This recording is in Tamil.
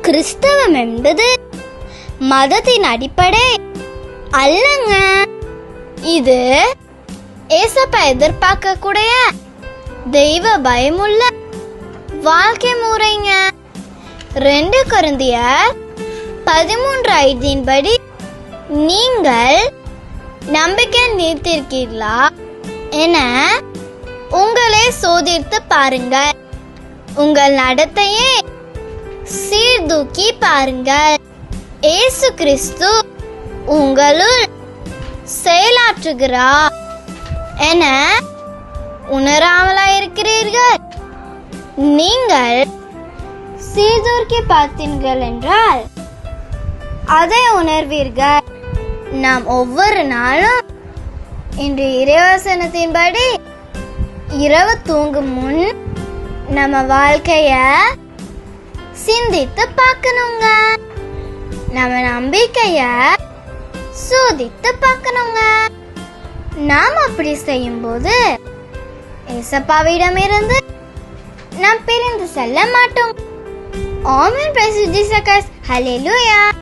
கிறிஸ்தவம் என்பது மதத்தின் அடிப்படை அல்லங்க. இது ஏசப்பா எதிர்பார்க்கக்கூடிய தெய்வ பயமுள்ள வாழ்க்கை முறைங்க. 2 கொரிந்தியர் 13:5 படி நீங்கள் நம்பிக்கை நீர்த்திருக்கீர்களா என உங்களை சோதித்து பாருங்கள், உங்கள் நடத்தையை சீர்தூக்கி பாருங்கள், இயேசு கிறிஸ்து உங்களுள் செயலாற்றுகிறார் என உணராமலாயிருக்கிறீர்கள். நீங்கள் சீர்தூக்கி பார்த்தீர்கள் என்றால் அதை உணர்வீர்கள். நாம் ஒவ்வொரு நாளும் இன்று இறைவசனத்தின்படி இரவு தூங்கும் முன் நம்ம வாழ்க்கைய சிந்தித்து பார்க்கணுங்க. நம்ம நம்பிக்கைய சோதித்து பார்க்கணுங்க. நாம் அப்படி செய்யும் போது ஏசப்பாவிடமிருந்து நாம் பிரிந்து செல்ல மாட்டோம். ஆமென். Praise Jesus. ஹல்லேலூயா.